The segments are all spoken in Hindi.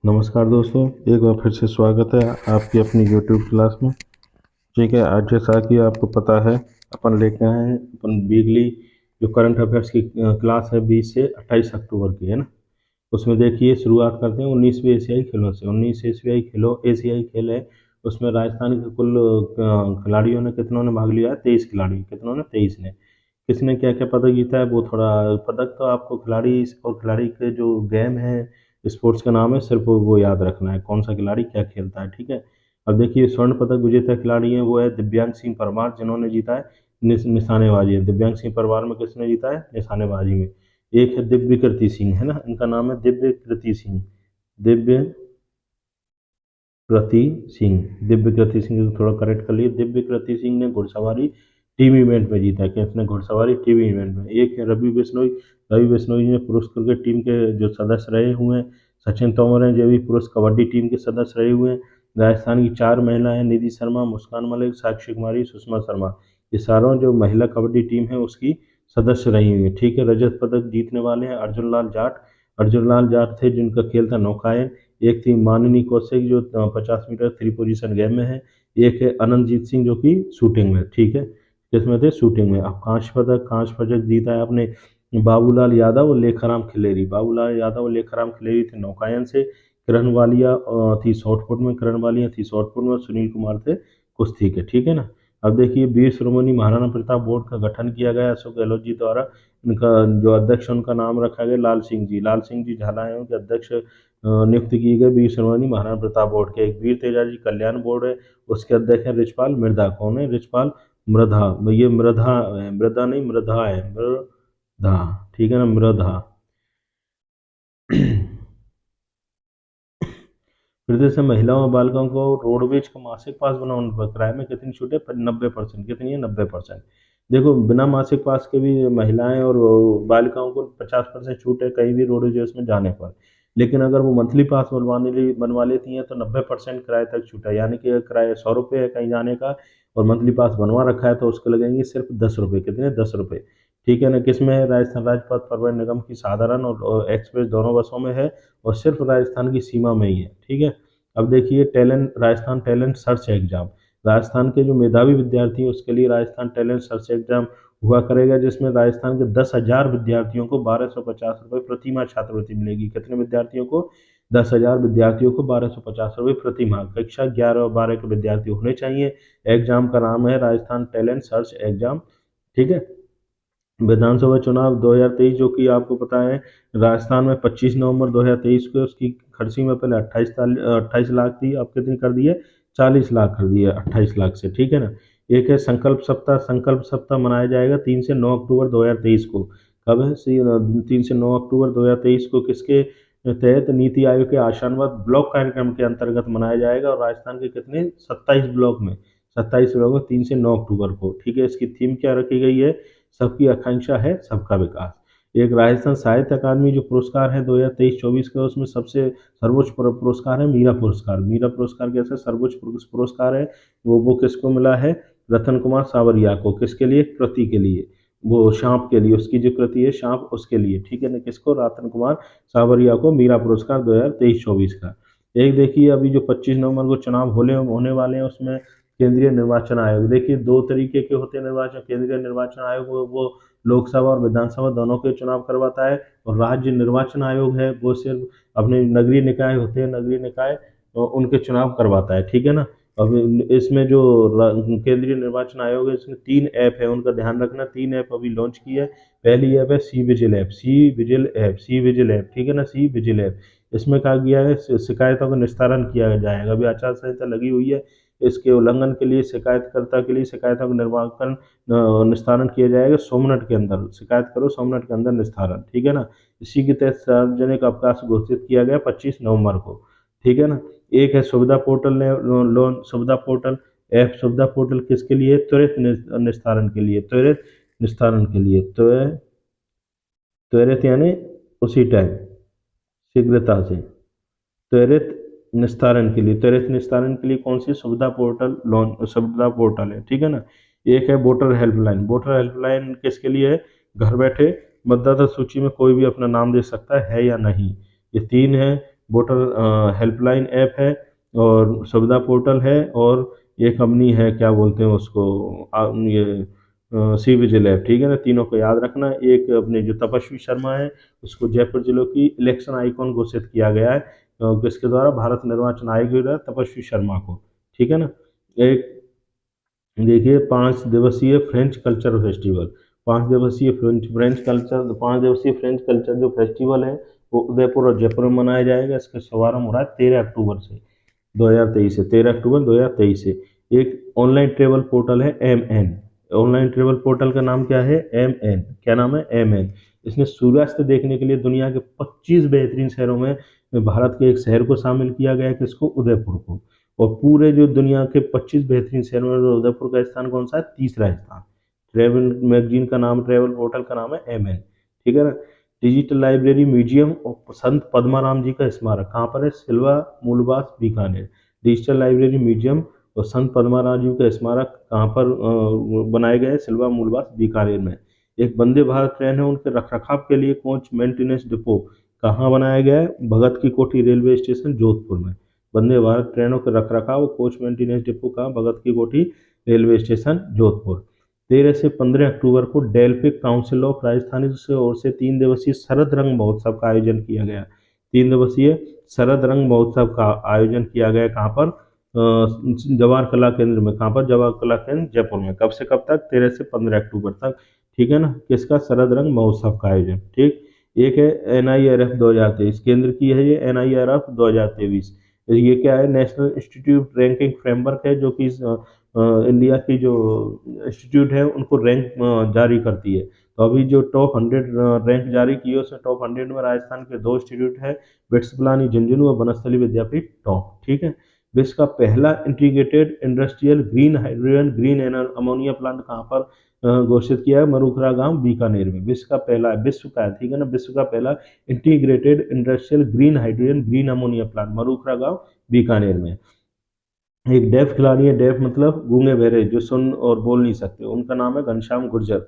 नमस्कार दोस्तों, एक बार फिर से स्वागत है आपकी अपनी यूट्यूब क्लास में। ठीक है, आज जैसा कि आपको पता है अपन लेके आए हैं अपन वीकली जो करंट अफेयर्स की क्लास है 20 से 28 अक्टूबर की, है ना। उसमें देखिए शुरुआत करते हैं 19वीं एशियाई खेलों से। 19 एशियाई खेल है, उसमें राजस्थान के कुल खिलाड़ियों ने कितनों ने भाग लिया है? 23 खिलाड़ी। कितनों ने? 23 ने। किसने क्या क्या पदक जीता है वो थोड़ा पदक तो आपको खिलाड़ी और खिलाड़ी के जो गेम है, स्पोर्ट्स का नाम है, सिर्फ वो याद रखना है कौन सा खिलाड़ी क्या खेलता है। ठीक है। अब देखिए स्वर्ण पदक विजेता खिलाड़ी हैं, वो है दिव्यांग सिंह परमार, जिन्होंने जीता है निशानेबाजी है। दिव्यांग सिंह परमार में किसने जीता है? निशानेबाजी में। एक है दिव्य कृति सिंह, है ना, इनका नाम है दिव्य कृति सिंह। दिव्य कृति सिंह, दिव्य कृति सिंह को थोड़ा करेक्ट कर लिए। दिव्य कृति सिंह ने घुड़सवारी टीम इवेंट में जीता है। किसने? घुड़सवारी टीम इवेंट में। एक है रवि बिश्नोई। रवि बिश्नोई ने पुरुष क्रिकेट टीम के जो सदस्य रहे हुए हैं। सचिन तोमर हैं, जो भी पुरुष कबड्डी टीम के सदस्य रहे हुए हैं। राजस्थान की 4 महिलाएं, निधि शर्मा, मुस्कान मलिक, साक्षी कुमारी, सुषमा शर्मा, ये सारों जो महिला कबड्डी टीम है उसकी सदस्य रही हुई है। ठीक है। रजत पदक जीतने वाले हैं अर्जुन लाल जाट। अर्जुन लाल जाट थे जिनका खेल था नौकायन। एक थी माननी कौशिक जो 50 मीटर 3 पोजीशन गेम में है। एक है अनंतजीत सिंह जो कि शूटिंग में। ठीक है। किसमें थे? शूटिंग में। अब कांस्य पदक जीता है आपने बाबूलाल यादव और लेखाराम खिलेरी। बाबूलाल यादव और लेखाराम खिलेरी थे नौकायन से। किरण वालिया थी शॉटपुट में। किरण वालिया थी शॉटपुट में और सुनील कुमार थे कुश्ती के। ठीक है ना। अब देखिए वीर शिरोमणि महाराणा प्रताप बोर्ड का गठन किया गया अशोक गहलोत जी द्वारा। उनका जो अध्यक्ष है, उनका नाम रखा गया लाल सिंह जी। लाल सिंह जी झाला है उनके अध्यक्ष नियुक्त किए गए वीर शिरोमणि महाराणा प्रताप बोर्ड के। एक वीर तेजाजी कल्याण बोर्ड है, उसके अध्यक्ष हैं रिचपाल मृधा। कौन है? रिचपाल मृधा। ये मृधा है, मृदा नहीं मृधा है, मृधा। ठीक है ना, मृधा। प्रदेश में महिलाओं और बालिकाओं को रोडवेज का मासिक पास बनाने पर किराए में कितनी छूट है? 90%। कितनी है? 90%। देखो बिना मासिक पास के भी महिलाएं और बालिकाओं को 50% छूट है कहीं भी रोडवेज में जाने पर। लेकिन अगर वो मंथली पास बनवा लेती हैं तो 90% किराए तक छूट है। यानी कि अगर किराया 100 रुपये है कहीं जाने का और मंथली पास बनवा रखा है तो उसको लगेंगे सिर्फ 10 रुपये। कितने? 10 रुपये। ठीक है ना। किसमें है? राजस्थान राजपथ परिवहन निगम की साधारण और एक्सप्रेस दोनों बसों में है और सिर्फ राजस्थान की सीमा में ही है। ठीक है। अब देखिए Rajasthan talent search exam. Rajasthan के जो मेधावी विद्यार्थी हैं उसके लिए राजस्थान टैलेंट सर्च एग्जाम हुआ करेगा, जिसमें राजस्थान के 10,000 विद्यार्थियों को 1250 रुपये प्रति माह छात्रवृत्ति मिलेगी। कितने विद्यार्थियों को? 10,000 विद्यार्थियों को 1250 रुपये प्रति माह। कक्षा 11 और 12 के विद्यार्थी होने चाहिए। एग्जाम का नाम है राजस्थान टैलेंट सर्च एग्जाम। ठीक है। विधानसभा चुनाव 2023 जो कि आपको पता है राजस्थान में 25 नवंबर 2023 को उसकी खर्ची में पहले 28 लाख थी, अब कितनी कर दी है? 40 लाख कर दी है 28 लाख से। ठीक है ना। एक है संकल्प सप्ताह। संकल्प सप्ताह मनाया जाएगा 3 से 9 अक्टूबर 2023 को। कब है? 3 से 9 अक्टूबर 2023 को। किसके तहत? नीति आयोग के आशानुरूप ब्लॉक कार्यक्रम के अंतर्गत मनाया जाएगा और राजस्थान के कितने? 27 ब्लॉक में। 27 ब्लॉक में 3 से 9 अक्टूबर को। ठीक है। इसकी थीम क्या रखी गई है? सबकी आकांक्षा है सबका विकास। एक राजस्थान साहित्य अकादमी जो पुरस्कार है 2023-24 का, उसमें सबसे सर्वोच्च पुरस्कार है मीरा पुरस्कार। मीरा पुरस्कार कैसे सर्वोच्च पुरस्कार है? वो किसको मिला है? रतन कुमार सावरिया को। किसके लिए? कृति के लिए। वो सांप के लिए, उसकी जो कृति है सांप, उसके लिए। ठीक है ना। किसको? रतन कुमार सावरिया को मीरा पुरस्कार 2023-24 का। एक देखिए अभी जो 25 नवंबर को चुनाव होने वाले हैं उसमें केंद्रीय निर्वाचन आयोग। देखिए 2 तरीके के होते हैं निर्वाचन। केंद्रीय निर्वाचन आयोग वो लोकसभा और विधानसभा दोनों के चुनाव करवाता है और राज्य निर्वाचन आयोग है वो सिर्फ अपने नगरीय निकाय होते हैं, नगरीय निकाय उनके चुनाव करवाता है। ठीक है ना। अब इसमें जो केंद्रीय निर्वाचन आयोग है इसमें 3 ऐप है, उनका ध्यान रखना। 3 ऐप अभी लॉन्च की है। पहली ऐप है C vigil app. C vigil app. ठीक है ना। C vigil app. इसमें कहा गया है शिकायतों का निस्तारण किया जाएगा। अभी आचार संहिता लगी हुई है, इसके उल्लंघन के लिए शिकायतकर्ता के लिए शिकायतों का निस्तारण किया जाएगा 100 मिनट के अंदर। शिकायत करो 100 मिनट के अंदर निस्तारण। ठीक है ना। इसी के तहत सार्वजनिक अवकाश घोषित किया गया 25 नवंबर को। ठीक है ना। एक है सुविधा पोर्टल ने लोन सुविधा पोर्टल ऐप। सुविधा पोर्टल किसके लिए? त्वरित निस्तारण के लिए। त्वरित निस्तारण के लिए। त्वरित यानी उसी टाइम, शीघ्रता से। त्वरित निस्तारण के लिए। त्वरित निस्तारण के लिए कौन सी सुविधा पोर्टल लॉन्च? सुविधा पोर्टल है। ठीक है ना। एक है वोटर हेल्पलाइन। वोटर हेल्पलाइन किसके लिए है? घर बैठे मतदाता सूची में कोई भी अपना नाम दे सकता है या नहीं। ये 3 है। वोटर हेल्पलाइन ऐप है, और सुविधा पोर्टल है, और ये कंपनी है क्या बोलते हैं उसको, ये सी विजिल ऐप, ठीक है ना। तीनों को याद रखना। एक अपने जो तपस्वी शर्मा है, उसको जयपुर जिले की इलेक्शन आइकॉन घोषित किया गया है, किसके द्वारा, भारत निर्वाचन आयोग के द्वारा तपस्वी शर्मा को, ठीक है ना। एक देखिए 5 दिवसीय फ्रेंच कल्चर फेस्टिवल, 5 दिवसीय फ्रेंच कल्चर जो फेस्टिवल है वो उदयपुर और जयपुर में मनाया जाएगा। इसका शुभारंभ हो रहा है 13 अक्टूबर से, 2023 से, 13 अक्टूबर 2023 से। एक ऑनलाइन ट्रेवल पोर्टल है MN, ऑनलाइन ट्रेवल पोर्टल का नाम क्या है, MN, क्या नाम है, MN। इसमें सूर्यास्त देखने के लिए दुनिया के 25 बेहतरीन शहरों में भारत के एक शहर को शामिल किया गया है, किसको, उदयपुर को। और पूरे जो दुनिया के 25 बेहतरीन शहरों में उदयपुर का स्थान कौन सा है, तीसरा स्थान। ट्रेवल मैगजीन का नाम, ट्रेवल पोर्टल का नाम है MN, ठीक है ना। डिजिटल लाइब्रेरी म्यूजियम और संत पद्माराम जी का स्मारक कहाँ पर है, सिल्वा, मूलबास, बीकानेर। डिजिटल लाइब्रेरी म्यूजियम और संत पद्माराम जी का स्मारक कहाँ पर बनाए गए हैं, सिल्वा, मूलबास, बीकानेर में। एक वंदे भारत ट्रेन है, उनके रखरखाव के लिए कोच मेंटेनेंस डिपो कहाँ बनाया गया है, भगत की कोठी रेलवे स्टेशन, जोधपुर में। वंदे भारत ट्रेनों के रखरखाव कोच मेंटेनेंस डिपो का भगत की कोठी रेलवे स्टेशन, जोधपुर। 13 से 15 अक्टूबर को डेल्फिक काउंसिल ऑफ राजस्थानी से ओर से 3 दिवसीय शरद रंग महोत्सव का आयोजन किया गया। 3 दिवसीय शरद रंग महोत्सव का आयोजन किया गया, कहाँ पर, जवाहर कला केंद्र में। कहाँ पर, जवाहर कला केंद्र, जयपुर में। कब से कब तक, 13 से 15 अक्टूबर तक, ठीक है ना। किसका, शरद रंग महोत्सव का आयोजन, ठीक। एक है NIRF 2023, केंद्र की है ये NIRF 2023। ये क्या है, नेशनल इंस्टीट्यूट रैंकिंग फ्रेमवर्क है, जो कि इंडिया की जो इंस्टीट्यूट है उनको रैंक जारी करती है। तो अभी जो टॉप 100 रैंक जारी की है, उसमें टॉप 100 में राजस्थान के 2 इंस्टीट्यूट है, बिट्स पिलानी झुंझुनू और बनस्थली विद्यापीठ टॉप, ठीक है। विश्व का पहला integrated industrial green hydrogen green ammonia plant कहाँ पर घोषित किया है, मरुखरा गांव, बीकानेर में। विश्व का पहला, विश्व का, ठीक है ना, विश्व का पहला integrated industrial green hydrogen green ammonia plant Marukhara गांव, बीकानेर में। एक डेफ खिलाड़ी है, डेफ मतलब गूंगे बहरे, जो सुन और बोल नहीं सकते, उनका नाम है घनश्याम गुर्जर।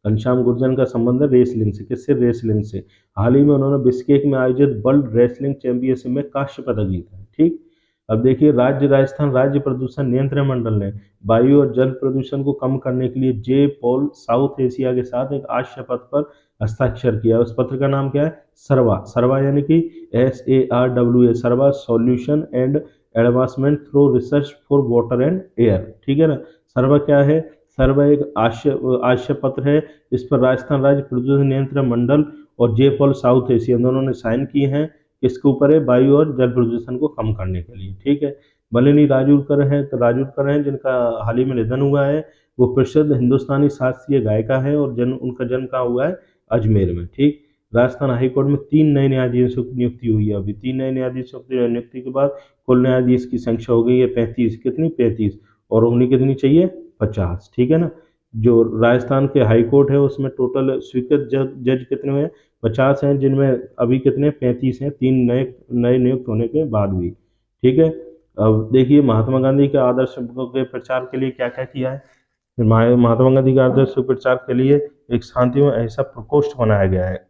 घनश्याम गुर्जर का संबंध है रेसलिंग से, किससे, रेसलिंग से। हाल ही में उन्होंने बिश्केक में आयोजित वर्ल्ड रेसलिंग चैंपियनशिप में कांस्य पदक जीता है, ठीक। अब देखिए, राजस्थान राज्य प्रदूषण नियंत्रण मंडल ने वायु और जल प्रदूषण को कम करने के लिए जे पॉल साउथ एशिया के साथ एक आशय पत्र पर हस्ताक्षर किया। उस पत्र का नाम क्या है, सरवा, सरवा यानी कि SARWA, सरवा solution and advancement through research for water and air, ठीक है ना। सर्वा क्या है, सर्वा एक आशय पत्र है, इस पर राजस्थान राज्य प्रदूषण नियंत्रण मंडल और जे पॉल साउथ एशिया दोनों ने साइन किए हैं। किसके ऊपर है, वायु और जल प्रदूषण को कम करने के लिए, ठीक है। भलिनी राजूरकर हैं, तो राजूरकर हैं जिनका हाल ही में निधन हुआ है, वो प्रसिद्ध हिंदुस्तानी शास्त्रीय गायिका है, और उनका जन्म कहाँ हुआ है, अजमेर में, ठीक। राजस्थान हाईकोर्ट में 3 नए न्यायाधीशों की नियुक्ति हुई है। अभी 3 नए न्यायाधीशों की नियुक्ति के बाद कुल न्यायाधीश की संख्या हो गई है 35, कितनी, 35, और उंगली कितनी चाहिए, 50, ठीक है ना। जो राजस्थान के हाई कोर्ट है उसमें टोटल स्वीकृत जज कितने हुए, 50 हैं, जिनमें अभी कितने, 35 हैं, 3 नए नए नियुक्त होने के बाद भी, ठीक है। अब देखिए, महात्मा गांधी के आदर्श के प्रचार के लिए क्या क्या किया है। महात्मा गांधी के आदर्श के प्रचार के लिए एक शांति में अहिंसा प्रकोष्ठ बनाया गया है।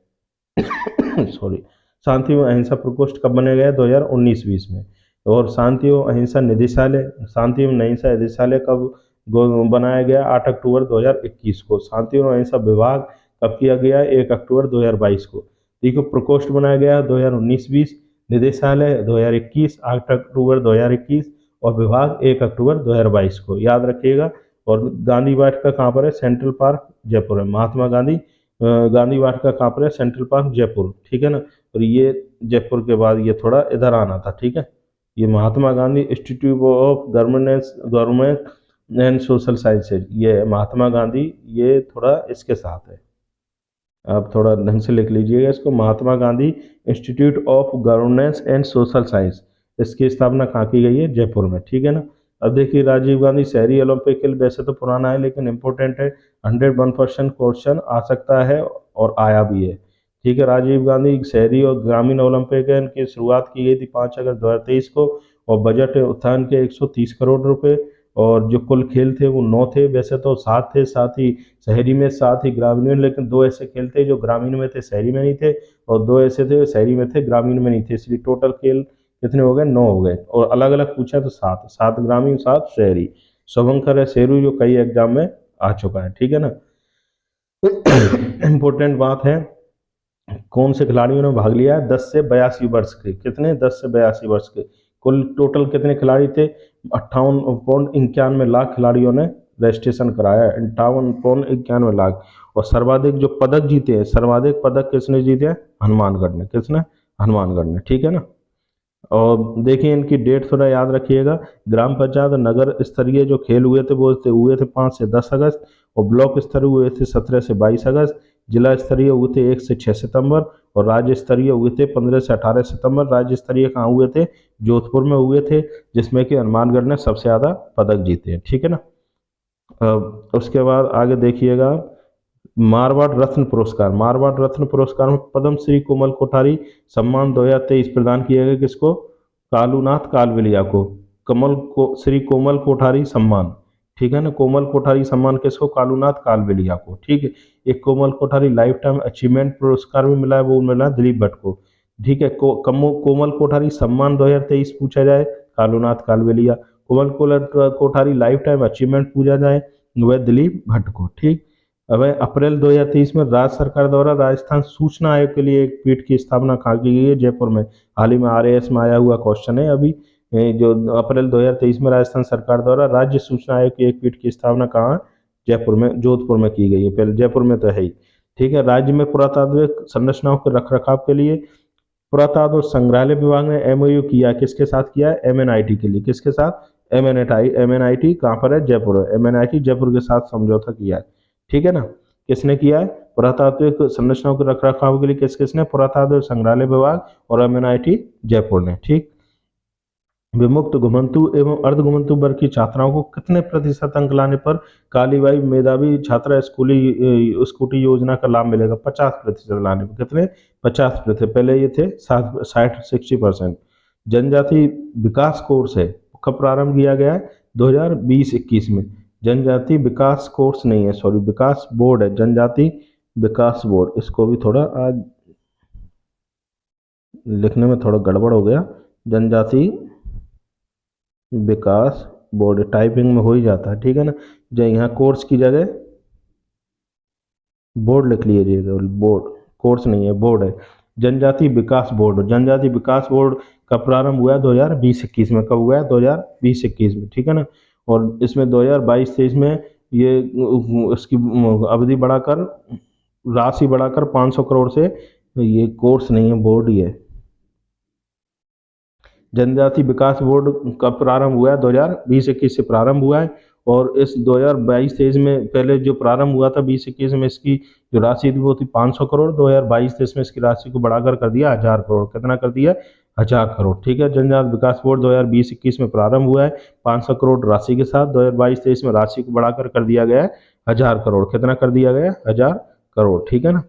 सॉरी, शांति एवं अहिंसा प्रकोष्ठ कब बनाया गया, 2019-20 में। और शांति एवं अहिंसा निदेशालय, शांति एवं अहिंसा निदेशालय कब बनाया गया, 8 अक्टूबर 2021 को। शांति एवं अहिंसा विभाग कब किया गया, 1 अक्टूबर 2022 को। देखो, प्रकोष्ठ बनाया गया 2019-20, निदेशालय 2021, 8 अक्टूबर 2021, और विभाग 1 अक्टूबर 2022 को, याद रखिएगा। और गांधी वाटिका कहाँ पर है, सेंट्रल पार्क, जयपुर में। महात्मा गांधी गांधी वाटिका कहाँ पर है, सेंट्रल पार्क, जयपुर, ठीक है ना। और ये जयपुर के बाद ये थोड़ा इधर आना था, ठीक है। ये Mahatma Gandhi institute of government and social sciences, ये महात्मा गांधी, ये थोड़ा इसके साथ है। आप थोड़ा ढंग से लिख लीजिएगा इसको, Mahatma Gandhi institute of governance and social science, इसकी स्थापना कहाँ की गई है, जयपुर में, ठीक है ना। अब देखिए, राजीव गांधी शहरी ओलंपिक खेल वैसे तो पुराना है लेकिन इम्पोर्टेंट है, 101% क्वेश्चन आ सकता है और आया भी है, ठीक है। राजीव गांधी शहरी और ग्रामीण ओलंपिक है, इनकी शुरुआत की गई थी 5 अगस्त 2023 को, और बजट उत्थान के 130 करोड़ रुपए, और जो कुल खेल थे वो 9 थे, वैसे तो 7 थे, 7 ही शहरी में, 7 ही ग्रामीण में, लेकिन 2 ऐसे खेल थे जो ग्रामीण में थे शहरी में नहीं थे, और 2 ऐसे थे शहरी में थे ग्रामीण में नहीं थे, इसलिए टोटल खेल कितने हो गए, 9 हो गए। और अलग अलग पूछा तो 7, 7 ग्रामीण 7 शहरी। शुभंकर है शेरू जो कई एग्जाम में आ चुका है, ठीक है ना। इम्पोर्टेंट बात है, कौन से खिलाड़ियों ने भाग लिया है 10 से 82 वर्ष के, कितने 10 से 82 वर्ष के, कुल टोटल कितने खिलाड़ी थे, 58.91 लाख खिलाड़ियों ने रजिस्ट्रेशन कराया है, 58.91 लाख। और सर्वाधिक जो पदक जीते हैं, सर्वाधिक पदक किसने जीते हैं, हनुमानगढ़ ने, किसने, हनुमानगढ़ ने, ठीक है ना। और देखिए इनकी डेट थोड़ा याद रखिएगा, ग्राम पंचायत और नगर स्तरीय जो खेल हुए थे 5 से 10 अगस्त, और ब्लॉक स्तरीय हुए थे 17 से 22 अगस्त, जिला स्तरीय हुए थे 1 से 6 सितंबर, और राज्य स्तरीय हुए थे 15 से 18 सितंबर। राज्य स्तरीय कहाँ हुए थे, जोधपुर में हुए थे, जिसमें कि हनुमानगढ़ ने सबसे ज़्यादा पदक जीते हैं, ठीक है ना। उसके बाद आगे देखिएगा, मारवाड़ रत्न पुरस्कार, मारवाड़ रत्न पुरस्कार में पद्म श्री कोमल कोठारी सम्मान 2023 प्रदान किया गया, किसको, कालूनाथ कालवेलिया को, कमल को श्री कोमल कोठारी सम्मान, ठीक है ना, कोमल कोठारी सम्मान किसको, कालूनाथ कालवेलिया को, ठीक है। एक कोमल कोठारी लाइफ टाइम अचीवमेंट पुरस्कार भी मिला है, वो मिला है दिलीप भट्ट को, ठीक है। कोमल कोठारी सम्मान 2023 पूछा जाए, Kalunath कालवेलिया, Kothari life time achievement पूछा जाए, वह दिलीप भट्ट को, ठीक। अब अप्रैल 2023 में राज्य सरकार द्वारा राजस्थान सूचना आयोग के लिए एक पीठ की स्थापना कहाँ की गई है, जयपुर में। हाल ही में RAS में आया हुआ क्वेश्चन है अभी, जो अप्रैल 2023 में राजस्थान सरकार द्वारा राज्य सूचना आयोग की एक पीठ की स्थापना कहाँ, जयपुर में, जोधपुर में की गई है, पहले जयपुर में तो है ही, ठीक है। राज्य में पुरातात्विक संरचनाओं के रखरखाव के लिए पुरातत्व संग्रहालय विभाग ने MOU किया, किसके साथ किया है, MNIT के लिए, किसके साथ, MNIT कहाँ पर है, जयपुर है, MNIT जयपुर के साथ समझौता किया है, ठीक है ना। किसने किया है, पुरातात्विक संरचनाओं के रखरखाव के लिए किस किसने, पुरातत्व संग्रहालय विभाग और MNIT जयपुर ने, ठीक। विमुक्त घुमंतु एवं अर्ध घुमंतु वर्ग की छात्राओं को कितने प्रतिशत अंक लाने पर कालीबाई मेधावी छात्रा स्कूटी योजना का लाभ मिलेगा, 50% लाने पर, कितने, 50%, पहले ये थे 60% जनजाति विकास कोर्स है, कब प्रारंभ किया गया है, 2020-21 में। जनजाति विकास कोर्स नहीं है, सॉरी, विकास बोर्ड है, जनजाति विकास बोर्ड, इसको भी थोड़ा आज लिखने में थोड़ा गड़बड़ हो गया, जनजाति विकास बोर्ड, टाइपिंग में हो ही जाता है, ठीक है ना। जो यहाँ कोर्स की जगह बोर्ड लिख लीजिएगा, बोर्ड, कोर्स नहीं है, बोर्ड है, जनजाति विकास बोर्ड। जनजाति विकास बोर्ड का प्रारंभ हुआ है 2020-21 में, कब हुआ है, 2020-21 में, ठीक है ना। और इसमें 2022-23 में ये इसकी अवधि बढ़ाकर, राशि बढ़ाकर 500 करोड़ से, ये कोर्स नहीं है, बोर्ड ही है। जनजाति विकास बोर्ड का प्रारंभ हुआ है 2020-21 से प्रारंभ हुआ है, और इस 2022-23 में पहले जो प्रारंभ हुआ था 20-21 में, इसकी जो राशि थी वो थी 500 करोड़, 2022-23 में इसकी राशि को बढ़ाकर कर दिया 1000 करोड़, कितना कर दिया, 1000 करोड़, ठीक है। जनजाति विकास बोर्ड 2020-21 में प्रारंभ हुआ है 500 करोड़ राशि के साथ, 2022-23 में राशि को बढ़ाकर कर दिया गया है 1000 करोड़, कितना कर दिया गया, 1000 करोड़, ठीक है ना।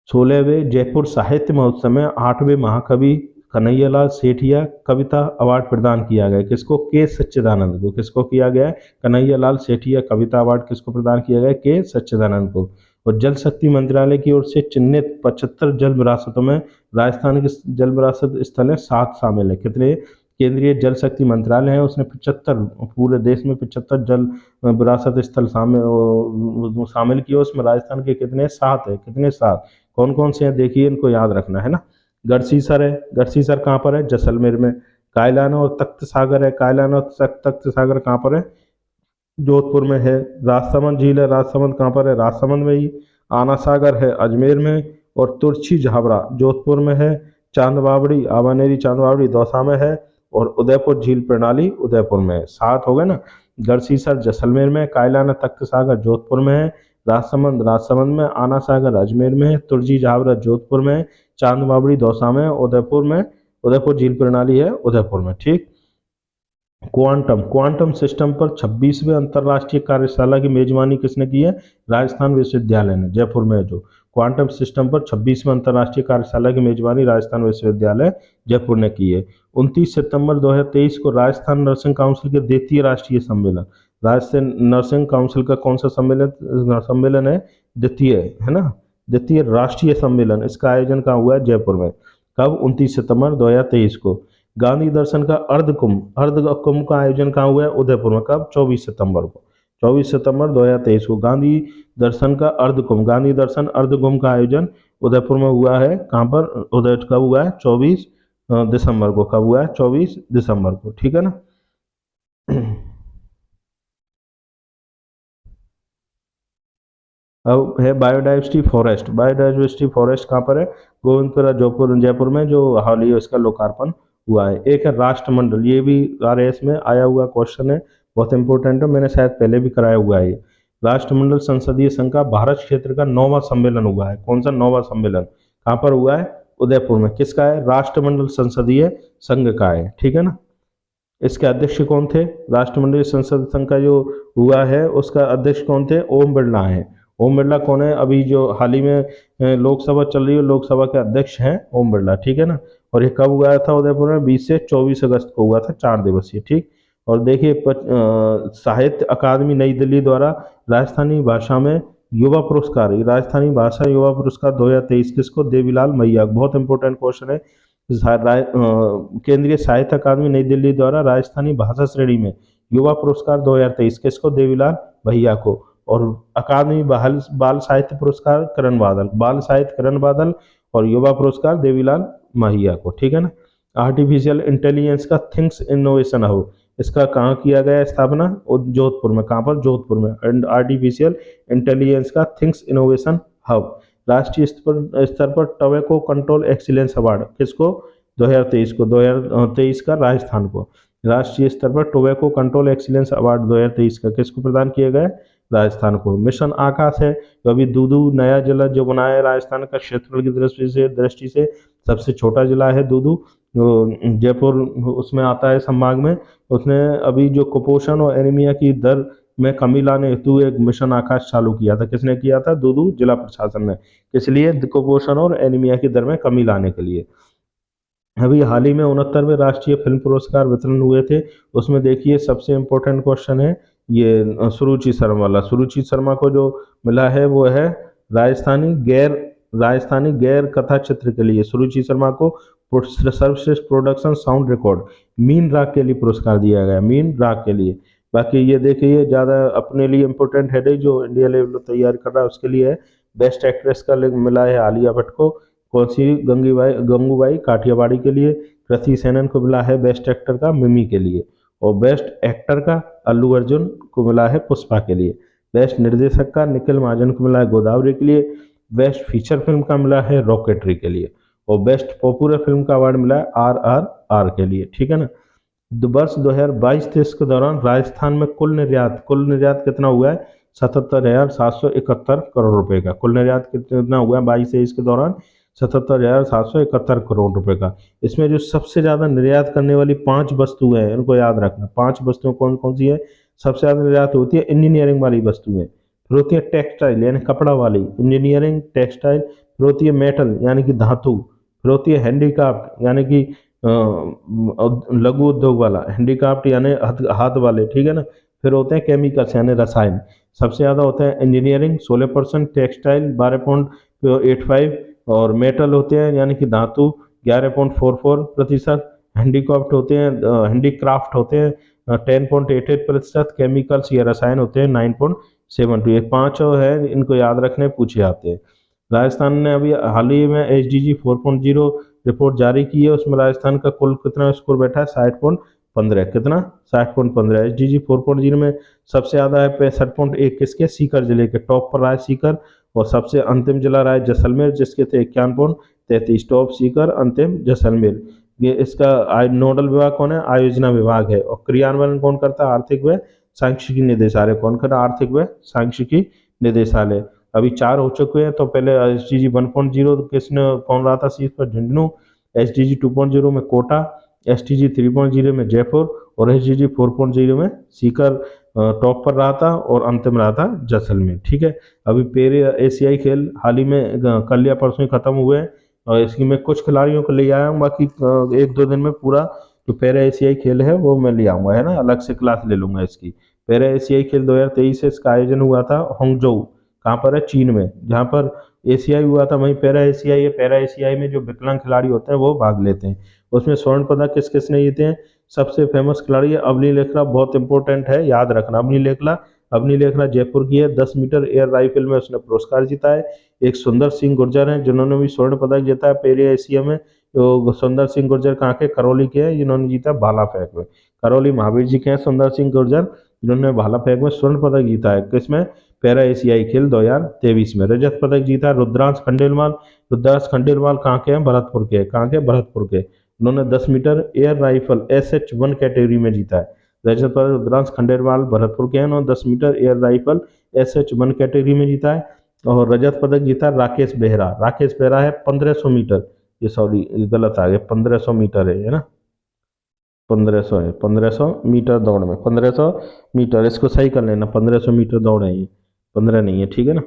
16वें जयपुर साहित्य महोत्सव में 8वें महाकवि कन्हैयालाल सेठिया कविता अवार्ड प्रदान किया गया, किसको, के सच्चिदानंद को, किसको किया गया है, कन्हैयालाल सेठिया कविता अवार्ड किसको प्रदान किया गया, के सच्चिदानंद को। और जल शक्ति मंत्रालय की ओर से चिन्हित 75 जल विरासतों में राजस्थान के जल विरासत स्थल है 7 शामिल है, कितने, केंद्रीय जल शक्ति मंत्रालय है उसने 75, पूरे देश में 75 जल विरासत स्थल शामिल किए, उसमें राजस्थान के कितने, 7 है, कितने, 7, कौन कौन से हैं देखिए, इनको याद रखना है ना। गढ़सीसर है, गढ़सीसर कहाँ पर है, जैसलमेर में। कायलाना और तख्त सागर है, कायलाना और तख्त सागर कहाँ पर है, जोधपुर में है। राजसमंद झील है, राजसमंद कहाँ पर है, राजसमंद में ही। आना सागर है अजमेर में, और तुर्ची झाबरा जोधपुर में है। चांदबावड़ी, आबानेरी चांदबावड़ी दौसा में है, और उदयपुर झील प्रणाली उदयपुर में है। 7 हो गए ना। गढ़सीसर जैसलमेर में, कायलाना तख्त सागर जोधपुर में है, राजसमंद राजसमंद में, आना सागर अजमेर में है, तुर्जी झाबरा जोधपुर में है, चांदबावड़ी दौसा में, उदयपुर में, उदयपुर झील प्रणाली है उदयपुर में, ठीक। क्वांटम सिस्टम पर 26वें अंतर्राष्ट्रीय कार्यशाला की मेजबानी किसने की है, राजस्थान विश्वविद्यालय ने, जयपुर में जो क्वांटम सिस्टम पर 26वें अंतर्राष्ट्रीय कार्यशाला की मेजबानी राजस्थान विश्वविद्यालय जयपुर ने की है। 29 सितंबर 2023 को राजस्थान नर्सिंग काउंसिल के द्वितीय राष्ट्रीय सम्मेलन, राजस्थान नर्सिंग काउंसिल का कौन सा सम्मेलन सम्मेलन है? द्वितीय, है ना, द्वितीय राष्ट्रीय सम्मेलन, इसका आयोजन कहाँ हुआ है? जयपुर में। कब? 29 सितंबर 2023 को। गांधी दर्शन का अर्ध कुंभ का आयोजन कहाँ हुआ है? उदयपुर में। कब? 24 सितंबर को। 24 सितंबर 2023 को गांधी दर्शन का अर्धकुंभ, गांधी दर्शन अर्धकुंभ का आयोजन उदयपुर में हुआ है। कहाँ पर? उदय कब हुआ है? 24 दिसंबर को। कब हुआ है? 24 दिसंबर को, ठीक है ना। अब है बायोडाइवर्सिटी फॉरेस्ट। बायोडाइवर्सिटी फॉरेस्ट कहाँ पर है? गोविंदपुरा जयपुर में, जो हाल ही इसका लोकार्पण हुआ है। एक है राष्ट्रमंडल, ये भी आरएएस में आया हुआ क्वेश्चन है, बहुत इंपॉर्टेंट है, मैंने शायद पहले भी कराया हुआ है ये। राष्ट्रमंडल संसदीय संघ का भारत क्षेत्र का 9वां सम्मेलन हुआ है। कौन सा? 9वां सम्मेलन। कहाँ पर हुआ है? उदयपुर में। किसका है? राष्ट्रमंडल संसदीय संघ का है, ठीक है ना। इसके अध्यक्ष कौन थे? राष्ट्रमंडल संसद संघ का जो हुआ है उसका अध्यक्ष कौन थे? ओम बिरला हैं। ओम बिरला कौन है? अभी जो हाल ही में लोकसभा चल रही है, लोकसभा के अध्यक्ष हैं ओम बिरला, ठीक है ना। और ये कब हुआ था उदयपुर में? 20 से 24 अगस्त को हुआ था, 4 दिवसीय, ठीक। और देखिए साहित्य अकादमी नई दिल्ली द्वारा राजस्थानी भाषा में युवा पुरस्कार, राजस्थानी भाषा युवा पुरस्कार 2023 किसको? देवीलाल मैया। बहुत इंपॉर्टेंट क्वेश्चन है। केंद्रीय साहित्य अकादमी नई दिल्ली द्वारा राजस्थानी भाषा श्रेणी में युवा पुरस्कार 2023 किसको? देवीलाल भैया को। और अकादमी बाल साहित्य पुरस्कार करण बादल, बाल साहित्य करण बादल, और युवा पुरस्कार देवीलाल माहिया को, ठीक है ना। आर्टिफिशियल इंटेलिजेंस का थिंक्स इनोवेशन हब, इसका कहाँ किया गया स्थापना? जोधपुर में। कहाँ पर? जोधपुर में। एंड आर्टिफिशियल इंटेलिजेंस का थिंक्स इनोवेशन हब। राष्ट्रीय स्तर पर टोबैको कंट्रोल एक्सीलेंस अवार्ड किसको? 2023 को। 2023 का राजस्थान को। राष्ट्रीय स्तर पर टोबैको कंट्रोल एक्सीलेंस अवार्ड 2023 का किसको प्रदान किया गया? राजस्थान को। मिशन आकाश है, तो अभी दूदू नया जिला जो बनाया है राजस्थान का, क्षेत्रफल की दृष्टि से सबसे छोटा जिला है दूदू, जयपुर उसमें आता है संभाग में। उसने अभी जो कुपोषण और एनीमिया की दर में कमी लाने हेतु एक मिशन आकाश चालू किया था। किसने किया था? दूदू जिला प्रशासन ने। किस लिए? कुपोषण और एनीमिया की दर में कमी लाने के लिए। अभी हाल ही में 69वें राष्ट्रीय फिल्म पुरस्कार वितरण हुए थे। उसमें देखिए सबसे इम्पोर्टेंट क्वेश्चन है ये सुरुचि शर्मा वाला। सुरुचि शर्मा को जो मिला है वो है राजस्थानी गैर कथा चित्र के लिए सुरुचि शर्मा को सर्वश्रेष्ठ प्रोडक्शन साउंड रिकॉर्ड मीन राग के लिए पुरस्कार दिया गया, मीन राग के लिए। बाकी ये देखिए ज़्यादा अपने लिए इम्पोर्टेंट है जो इंडिया लेवल तैयार कर रहा है उसके लिए है। बेस्ट एक्ट्रेस का मिला है आलिया भट्ट को। कौन सी? गंगूबाई काठियावाड़ी के लिए। कृति सेनन को मिला है बेस्ट एक्टर का मिमी के लिए। और बेस्ट एक्टर का अल्लू अर्जुन को मिला है पुष्पा के लिए। बेस्ट निर्देशक का निखिल महाजन को मिला है गोदावरी के लिए। बेस्ट फीचर फिल्म का मिला है रॉकेटरी के लिए। और बेस्ट पॉपुलर फिल्म का अवार्ड मिला है RRR के लिए, ठीक है ना। वर्ष 2022-23 के दौरान राजस्थान में कुल निर्यात कितना हुआ है? 77,771 करोड़ रुपए का। कुल निर्यात कितना हुआ है 22-23 के दौरान? 77,771 करोड़ रुपए का। इसमें जो सबसे ज़्यादा निर्यात करने वाली 5 वस्तुएं हैं, इनको याद रखना। 5 वस्तुएं कौन कौन सी है? सबसे ज़्यादा निर्यात होती है इंजीनियरिंग वाली वस्तुएं, फिर होती है टेक्सटाइल यानी कपड़ा वाली, इंजीनियरिंग टेक्सटाइल, फिर होती है मेटल यानी कि धातु, फिर होती है हैंडीक्राफ्ट यानी कि लघु उद्योग वाला, हैंडीक्राफ्ट यानी हाथ वाले, ठीक है ना। फिर होते हैं केमिकल्स यानी रसायन। सबसे ज़्यादा होते हैं इंजीनियरिंग 16%, टेक्सटाइल 12.85, और मेटल होते हैं यानी कि धातु 11.44%, हैंडीक्राफ्ट होते हैं 10.88%, केमिकल्स या रसायन होते हैं 9.72। ये पाँचों है, इनको याद रखने पूछे आते हैं। राजस्थान ने अभी हाल ही में SDG 4.0 रिपोर्ट जारी की है। उसमें राजस्थान का कुल कितना स्कोर बैठा है? 60.15। कितना? 60.15। SDG 4.0 में सबसे ज़्यादा है 65.1 किसके? सीकर जिले के। टॉप पर रहा है सीकर। और सबसे अंतिम जिला रहा है जैसलमेर जिसके थे 51.33। टॉप सीकर, अंतिम जैसलमेर। ये इसका नोडल विभाग कौन है? आयोजना विभाग है। और क्रियान्वयन कौन करता है? आर्थिक व सांख्यिकी निदेशालय। कौन करता है? आर्थिक व सांख्यिकी निदेशालय। अभी 4 हो चुके हैं। तो पहले SDG 1.0 किसने कौन रहा था शीर्ष पर? झुंझुनू। SDG 2.0 में कोटा। SDG 3.0 में जयपुर। और एसजीजी 4.0 में सीकर टॉप पर रहा था और अंतिम रहा था जैसलमेर। ठीक है, अभी पेरे एशियाई खेल हाल ही में कल या परसों ही खत्म हुए हैं और इसकी मैं कुछ खिलाड़ियों को ले आया हूँ, बाकी 1-2 दिन में पूरा जो पैरा एशियाई खेल है वो मैं ले आऊँगा, है ना, अलग से क्लास ले लूँगा इसकी। पैरा एशियाई खेल 2023 से इसका आयोजन हुआ था होंगजोऊ, कहाँ पर है, चीन में। जहाँ पर एशियाई हुआ था वहीं पैरा एशियाई है। पैरा एशियाई में जो विकलांग खिलाड़ी होते हैं वो भाग लेते हैं। उसमें स्वर्ण पदक किस किसने जीते हैं? सबसे फेमस खिलाड़ी है अवनी लेखरा, बहुत इंपॉर्टेंट है, याद रखना। अवनी लेखरा जयपुर की है। 10 मीटर एयर राइफल में उसने पुरस्कार जीता है। एक सुंदर सिंह गुर्जर हैं जिन्होंने भी स्वर्ण पदक जीता है पेरे एशिया में। तो सुंदर सिंह गुर्जर कहाँ के? करौली के हैं, जिन्होंने जीता भाला फेंक में। करौली महावीर जी के हैं सुंदर सिंह गुर्जर, जिन्होंने भाला फेंक में स्वर्ण पदक जीता है। किसमें? पैरा एशियाई खेल 2023 में। रजत पदक जीता रुद्रांश खंडेलवाल। रुद्रांश खंडेलवाल कहाँ के हैं? भरतपुर के। कहाँ के? भरतपुर के। उन्होंने 10 metre air rifle SH1 category में जीता है। रजत पदक रुद्रांश खंडेलवाल भरतपुर के हैं, उन्होंने 10 metre air rifle SH1 category में जीता है। और रजत पदक जीता राकेश बेहरा है 1500 मीटर, ये सॉरी गलत आ गया, 1500 मीटर है ना, 1500 है, 1500 मीटर दौड़ में, 1500 मीटर, इसको सही कर लेना, 1500 मीटर दौड़ है ये, 15 नहीं है, ठीक है ना।